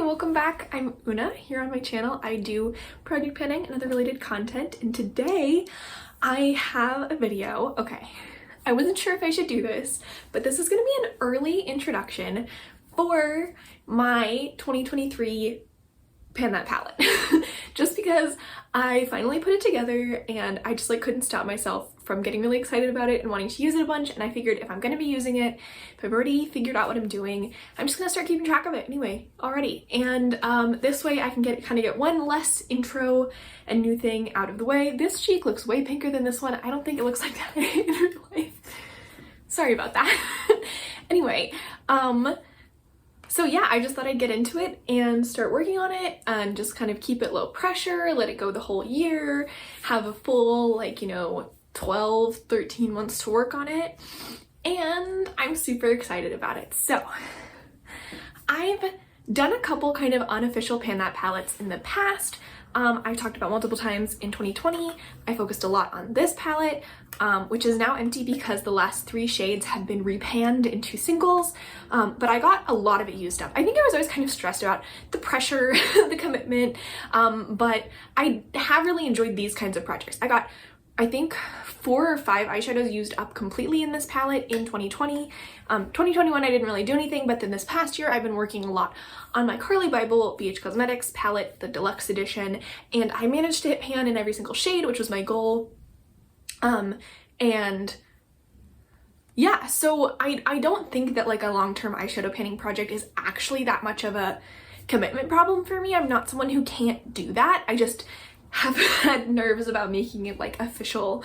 welcome back. I'm Una. Here on my channel I do project planning and other related content, and today I have a video. Okay, I wasn't sure if I should do this, but this is going to be an early introduction for my 2023 Pan That palette. Just because I finally put it together and I just couldn't stop myself from getting really excited about it and wanting to use it a bunch, and I figured if I'm going to be using it, if I've already figured out what I'm doing, I'm just going to start keeping track of it anyway already, and this way I can get one less intro and new thing out of the way. This cheek looks way pinker than this one. I don't think it looks like that in real life. Sorry about that. Anyway, so yeah, I just thought I'd get into it and start working on it and just kind of keep it low pressure, let it go the whole year, have a full 12, 13 months to work on it, and I'm super excited about it. So I've done a couple kind of unofficial Pan That palettes in the past. I've talked about multiple times in 2020. I focused a lot on this palette, which is now empty because the last 3 shades have been repanned into singles, but I got a lot of it used up. I think I was always kind of stressed about the pressure, the commitment, but I have really enjoyed these kinds of projects. I got, I think, 4 or 5 eyeshadows used up completely in this palette in 2020. 2021 I didn't really do anything, but then this past year I've been working a lot on my Carly Bible BH Cosmetics palette, the deluxe edition, and I managed to hit pan in every single shade, which was my goal. And yeah, so I don't think that a long-term eyeshadow panning project is actually that much of a commitment problem for me. I'm not someone who can't do that. I just have had nerves about making it official.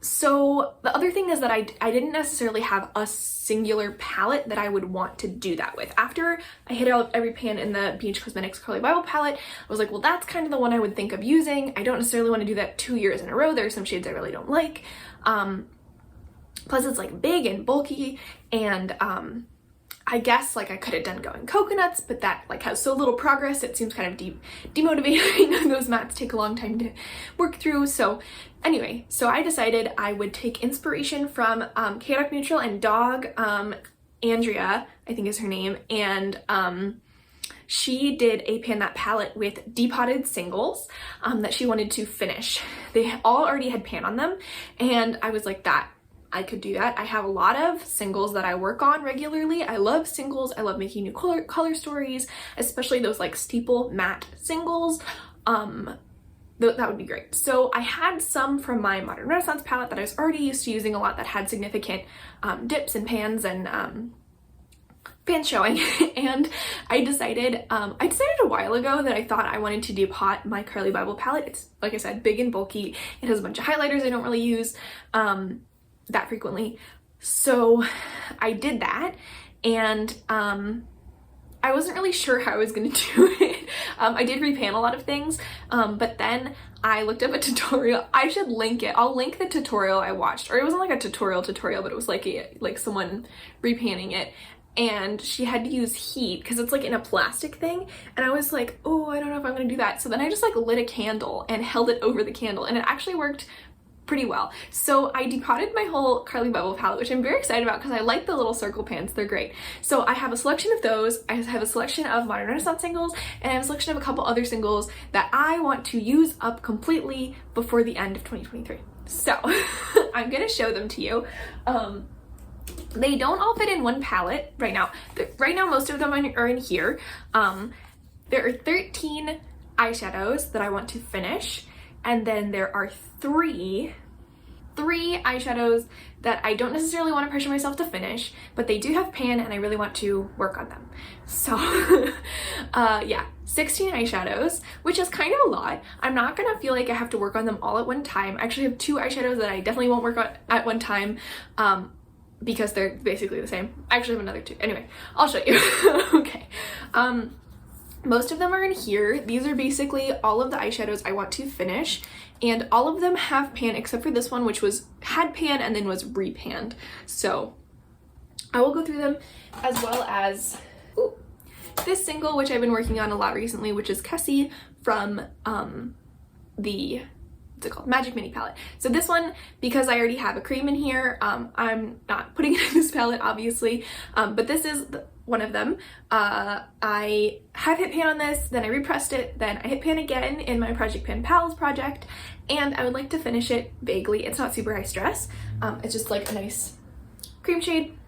So the other thing is that I didn't necessarily have a singular palette that I would want to do that with. After I hit out every pan in the BH Cosmetics Carly Bible palette, I was like, well, that's kind of the one I would think of using. I don't necessarily want to do that 2 years in a row. There are some shades I really don't like. Plus it's big and bulky, and I guess I could have done Going Coconuts, but that has so little progress, it seems kind of demotivating. Those mattes take a long time to work through. So anyway, so I decided I would take inspiration from Chaotic Neutral and Dog, Andrea, I think is her name, and she did a Pan That palette with depotted singles that she wanted to finish. They all already had pan on them, and I was like, I could do that. I have a lot of singles that I work on regularly. I love singles. I love making new color stories, especially those steeple matte singles. That would be great. So I had some from my Modern Renaissance palette that I was already used to using a lot that had significant dips and pans and pans showing. And I decided a while ago that I thought I wanted to depot my Carly Bible palette. It's, like I said, big and bulky. It has a bunch of highlighters I don't really use that frequently. So I did that, and I wasn't really sure how I was going to do it. I did repan a lot of things, but then I looked up a tutorial. I should link it. I'll link the tutorial I watched, or it wasn't a tutorial, but it was someone repanning it, and she had to use heat because it's in a plastic thing, and I was like, oh, I don't know if I'm gonna do that. So then I just lit a candle and held it over the candle, and it actually worked pretty well. So I depotted my whole Carly Bible palette, which I'm very excited about because I like the little circle pans. They're great. So I have a selection of those. I have a selection of Modern Renaissance singles, and I have a selection of a couple other singles that I want to use up completely before the end of 2023. So I'm gonna show them to you. They don't all fit in one palette right now. Right now, most of them are in here. There are 13 eyeshadows that I want to finish, and then there are three eyeshadows that I don't necessarily want to pressure myself to finish, but they do have pan and I really want to work on them. So yeah, 16 eyeshadows, which is kind of a lot. I'm not gonna feel like I have to work on them all at one time. I actually have 2 eyeshadows that I definitely won't work on at one time, because they're basically the same. I actually have another 2. Anyway, I'll show you. Okay. Most of them are in here. These are basically all of the eyeshadows I want to finish, and all of them have pan except for this one, which had pan and then was repanned. So I will go through them, as well as this single, which I've been working on a lot recently, which is Kessie from the what's it called? Magic Mini palette. So this one, because I already have a cream in here, I'm not putting it in this palette, obviously, but this is one of them. I have hit pan on this, then I repressed it, then I hit pan again in my Project Pan Pals project, and I would like to finish it vaguely. It's not super high stress. It's just like a nice cream shade.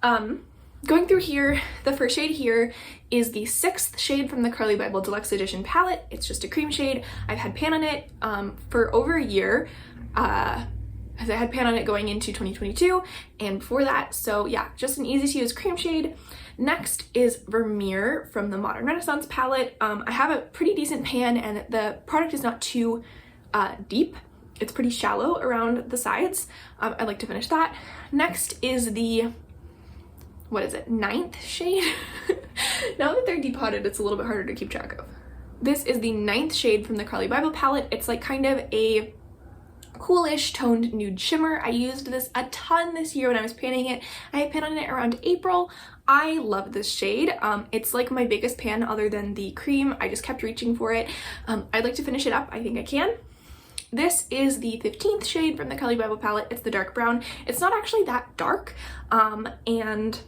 Going through here, the first shade here is the 6th shade from the Carly Bible Deluxe Edition palette. It's just a cream shade. I've had pan on it for over a year, as I had pan on it going into 2022 and before that. So yeah, just an easy to use cream shade. Next is Vermeer from the Modern Renaissance palette. I have a pretty decent pan and the product is not too deep. It's pretty shallow around the sides. I'd like to finish that. Next is the, what is it, 9th shade? Now that they're depotted, it's a little bit harder to keep track of. This is the 9th shade from the Carly Bible palette. It's like kind of a coolish toned nude shimmer. I used this a ton this year when I was panning it. I had pan on it around April. I love this shade. It's like my biggest pan other than the cream. I just kept reaching for it. I'd like to finish it up. I think I can. This is the 15th shade from the Carly Bible palette. It's the dark brown. It's not actually that dark, and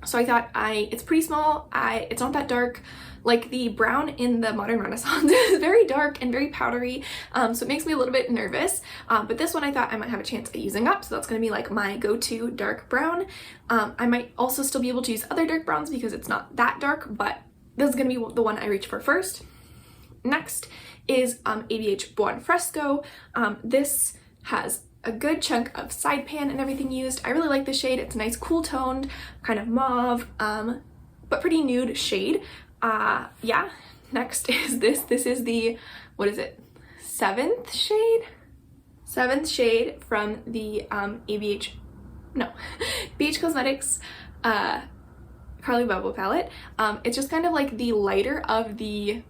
so I thought it's pretty small. It's not that dark. Like the brown in the Modern Renaissance is very dark and very powdery, so it makes me a little bit nervous. But this one I thought I might have a chance at using up, so that's going to be like my go-to dark brown. I might also still be able to use other dark browns because it's not that dark, but this is going to be the one I reach for first. Next is ABH Buon Fresco. This has a good chunk of side pan and everything used. I really like the shade. It's a nice cool toned, kind of mauve, but pretty nude shade. Yeah. Next is this. This is the, what is it, 7th shade? 7th shade from the BH Cosmetics Carly Bible palette. It's just kind of like the lighter of the,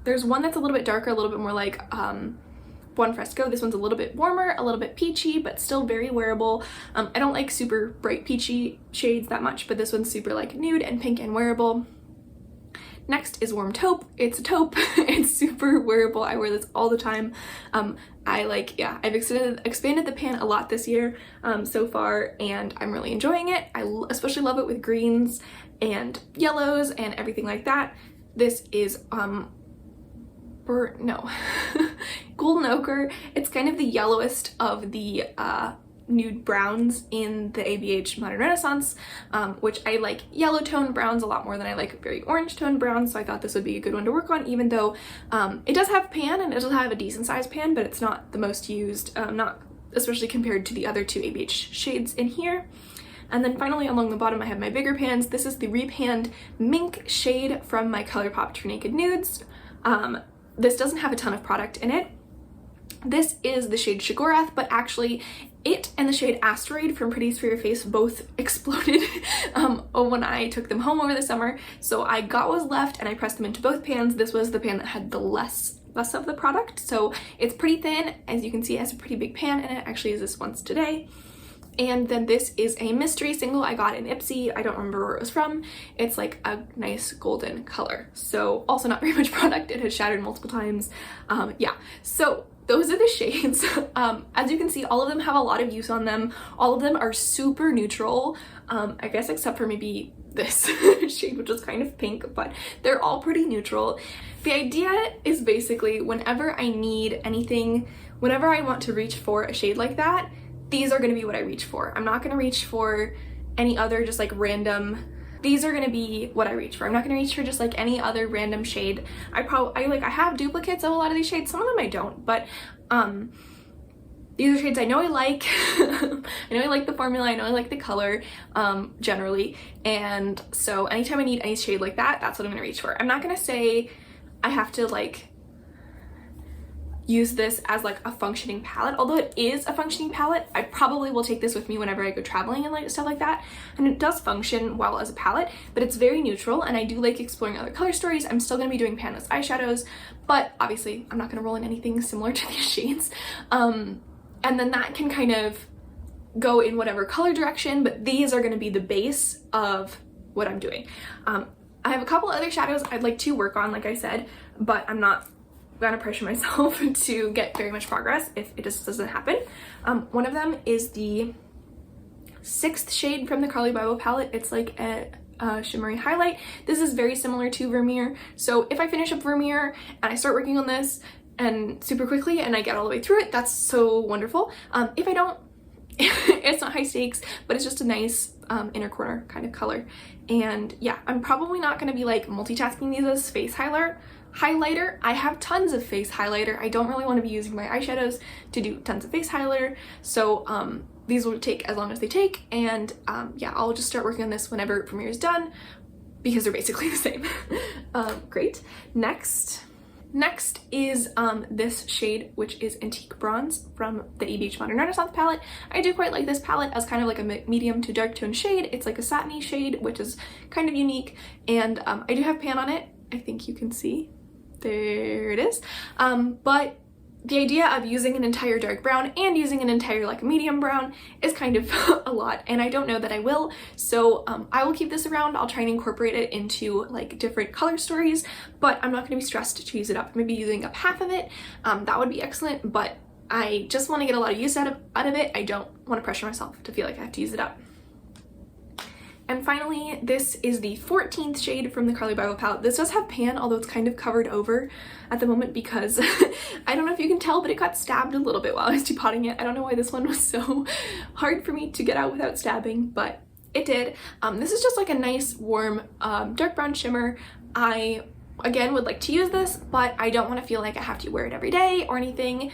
there's one that's a little bit darker, a little bit more like Buon Fresco. This one's a little bit warmer, a little bit peachy, but still very wearable. I don't like super bright peachy shades that much, but this one's super like nude and pink and wearable. Next is Warm Taupe. It's a taupe. It's super wearable. I wear this all the time. I've expanded the pan a lot this year so far, and I'm really enjoying it. I especially love it with greens and yellows and everything like that. This is golden ochre. It's kind of the yellowest of the nude browns in the ABH Modern Renaissance, which I like yellow toned browns a lot more than I like very orange toned browns, so I thought this would be a good one to work on, even though it does have pan and it does have a decent sized pan, but it's not the most used, not especially compared to the other two ABH shades in here. And then finally along the bottom I have my bigger pans. This is the repanned mink shade from my ColourPop True Naked Nudes. This doesn't have a ton of product in it. This is the shade Shiggorath, but actually it and the shade Asteroid from Pretties for Your Face both exploded when I took them home over the summer. So I got what was left and I pressed them into both pans. This was the pan that had the less of the product. So it's pretty thin. As you can see, it has a pretty big pan and it actually is this once today. And then this is a mystery single I got in Ipsy. I don't remember where it was from. It's like a nice golden color. So also not very much product. It has shattered multiple times. Yeah, so those are the shades. As you can see, all of them have a lot of use on them. All of them are super neutral, I guess except for maybe this shade, which is kind of pink, but they're all pretty neutral. The idea is basically whenever I need anything, whenever I want to reach for a shade like that, these are going to be what I reach for. I'm not going to reach for any other just like random, these are going to be what I reach for. I'm not going to reach for just like any other random shade. I have duplicates of a lot of these shades. Some of them I don't, but these are shades I know I like. I know I like the formula, I know I like the color generally, and so anytime I need any shade like that, that's what I'm going to reach for. I'm not going to say I have to like use this as like a functioning palette, although it is a functioning palette. I probably will take this with me whenever I go traveling and like stuff like that, and it does function well as a palette, but it's very neutral and I do like exploring other color stories. I'm still going to be doing panless eyeshadows, but obviously I'm not going to roll in anything similar to these shades, and then that can kind of go in whatever color direction, but these are going to be the base of what I'm doing. I have a couple other shadows I'd like to work on, like I said, but I'm not gonna pressure myself to get very much progress if it just doesn't happen. One of them is the 6th shade from the Carly Bible palette. It's like a shimmery highlight. This is very similar to Vermeer, so if I finish up Vermeer and I start working on this and super quickly and I get all the way through it, that's so wonderful. If I don't, it's not high stakes, but it's just a nice inner corner kind of color. And yeah, I'm probably not going to be like multitasking these as face highlighter. I have tons of face highlighter. I don't really want to be using my eyeshadows to do tons of face highlighter, so these will take as long as they take, and yeah, I'll just start working on this whenever Premiere is done because they're basically the same. Great. Next is this shade, which is Antique Bronze from the ABH Modern Renaissance palette. I do quite like this palette as kind of like a medium to dark tone shade. It's like a satiny shade, which is kind of unique, and I do have pan on it. I think you can see. There it is. But the idea of using an entire dark brown and using an entire like medium brown is kind of a lot, and I don't know that I will, so I will keep this around. I'll try and incorporate it into like different color stories, but I'm not going to be stressed to use it up. Maybe using up half of it, that would be excellent, but I just want to get a lot of use out of it. I don't want to pressure myself to feel like I have to use it up. And finally, this is the 14th shade from the Carly Bible palette. This does have pan, although it's kind of covered over at the moment because I don't know if you can tell, but it got stabbed a little bit while I was depotting it. I don't know why this one was so hard for me to get out without stabbing, but it did. This is just like a nice warm dark brown shimmer. I again would like to use this, but I don't want to feel like I have to wear it every day or anything.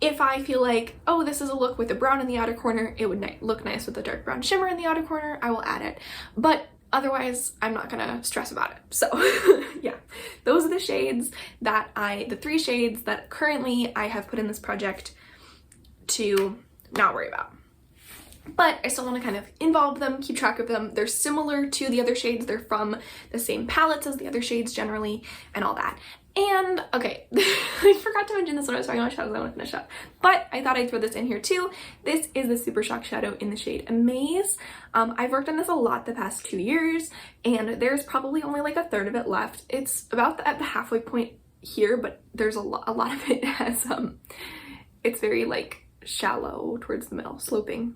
If I feel like, oh, this is a look with the brown in the outer corner, it would look nice with the dark brown shimmer in the outer corner, I will add it. But otherwise, I'm not gonna stress about it. So yeah, those are the shades that the 3 shades that currently I have put in this project to not worry about. But I still want to kind of involve them, keep track of them. They're similar to the other shades. They're from the same palettes as the other shades generally and all that. And okay, I forgot to mention this when I was talking about shadows. I want to finish up, but I thought I'd throw this in here too. This is the Super Shock shadow in the shade Amaze. I've worked on this a lot the past 2 years, and there's probably only like a third of it left. It's about at the halfway point here, but there's a lot of it has it's very like shallow towards the middle, sloping.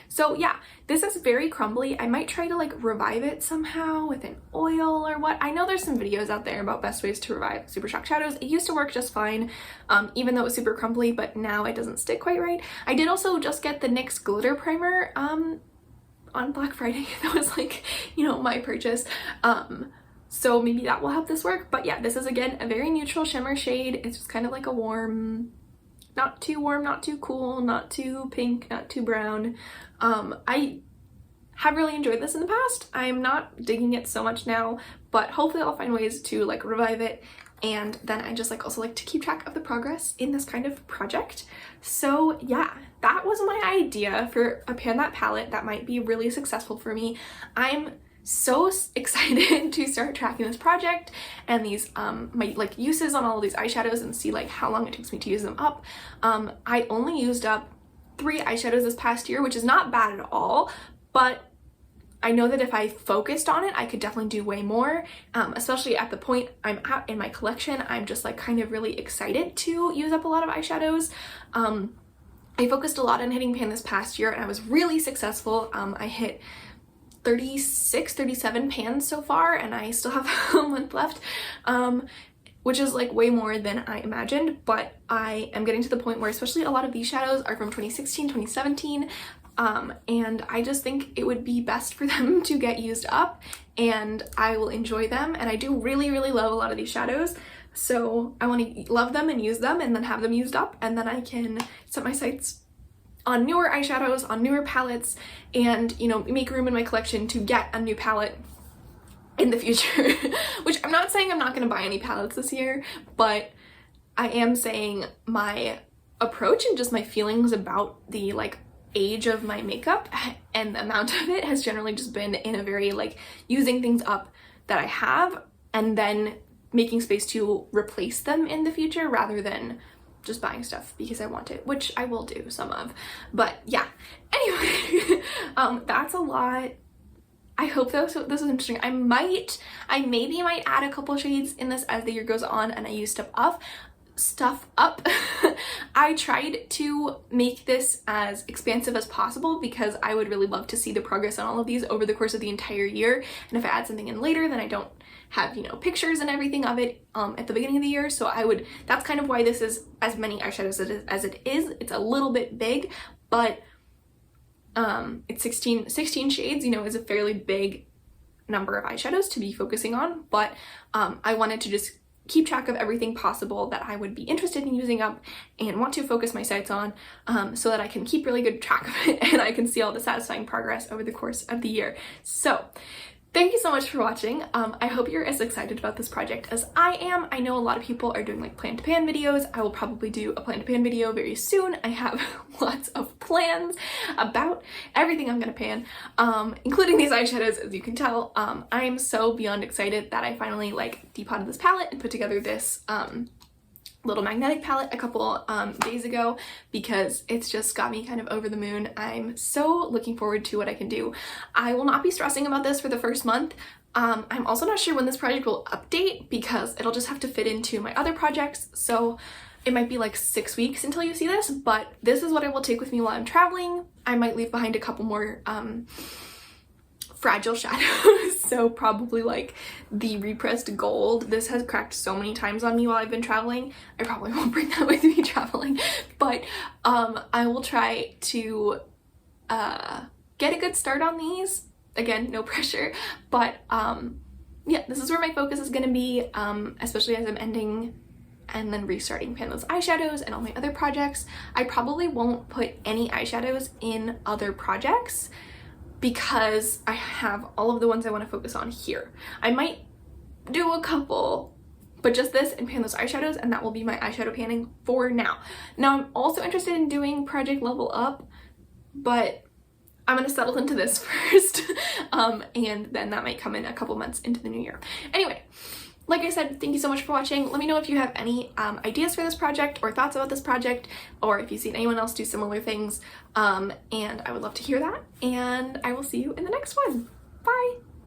So yeah, this is very crumbly. I might try to like revive it somehow with an oil or what. I know there's some videos out there about best ways to revive Super Shock shadows. It used to work just fine, even though it was super crumbly, but now it doesn't stick quite right. I did also just get the NYX glitter primer on Black Friday. That was like, you know, my purchase. So maybe that will help this work. But yeah, this is again a very neutral shimmer shade. It's just kind of like a warm, not too warm, not too cool, not too pink, not too brown. I have really enjoyed this in the past. I'm not digging it so much now, but hopefully I'll find ways to like revive it. And then I just like also like to keep track of the progress in this kind of project. So yeah, that was my idea for a Pan That palette that might be really successful for me. I'm so excited to start tracking this project and these my like uses on all of these eyeshadows and see like how long it takes me to use them up. I only used up 3 eyeshadows this past year, which is not bad at all, but I know that if I focused on it, I could definitely do way more, especially at the point I'm at in my collection. I'm just like kind of really excited to use up a lot of eyeshadows. I focused a lot on hitting pan this past year and I was really successful. I hit 37 pans so far, and I still have a month left, which is like way more than I imagined, but I am getting to the point where especially a lot of these shadows are from 2016, 2017, and I just think it would be best for them to get used up and I will enjoy them, and I do really, really love a lot of these shadows. So I want to love them and use them and then have them used up, and then I can set my sights on newer eyeshadows, on newer palettes, and, you know, make room in my collection to get a new palette in the future. Which I'm not saying I'm not going to buy any palettes this year, but I am saying my approach and just my feelings about the like age of my makeup and the amount of it has generally just been in a very like using things up that I have and then making space to replace them in the future rather than just buying stuff because I want it, which I will do some of. But yeah, anyway, that's a lot. I hope this was interesting. I maybe might add a couple shades in this as the year goes on and I use stuff up. stuff up. I tried to make this as expansive as possible because I would really love to see the progress on all of these over the course of the entire year, and if I add something in later, then I don't have, you know, pictures and everything of it at the beginning of the year. So that's kind of why this is as many eyeshadows as it is. It's a little bit big, but it's 16 shades, you know, is a fairly big number of eyeshadows to be focusing on, but I wanted to just keep track of everything possible that I would be interested in using up and want to focus my sights on, so that I can keep really good track of it and I can see all the satisfying progress over the course of the year. So thank you so much for watching. I hope you're as excited about this project as I am. I know a lot of people are doing like pan to pan videos. I will probably do a pan to pan video very soon. I have lots of plans about everything I'm gonna pan, including these eyeshadows, as you can tell. I'm so beyond excited that I finally like depotted this palette and put together this little magnetic palette a couple days ago, because it's just got me kind of over the moon. I'm so looking forward to what I can do. I will not be stressing about this for the first month. I'm also not sure when this project will update because it'll just have to fit into my other projects, so it might be like 6 weeks until you see this, but this is what I will take with me while I'm traveling. I might leave behind a couple more fragile shadows, so probably like the repressed gold. This has cracked so many times on me while I've been traveling. I probably won't bring that with me traveling, but I will try to get a good start on these. Again, no pressure, but yeah, this is where my focus is gonna be, especially as I'm ending and then restarting pan those eyeshadows and all my other projects. I probably won't put any eyeshadows in other projects because I have all of the ones I want to focus on here. I might do a couple, but just this and pan those eyeshadows, and that will be my eyeshadow panning for now. Now I'm also interested in doing Project Level Up, but I'm gonna settle into this first, and then that might come in a couple months into the new year. Anyway, like I said, thank you so much for watching. Let me know if you have any ideas for this project or thoughts about this project, or if you've seen anyone else do similar things, and I would love to hear that, and I will see you in the next one. Bye!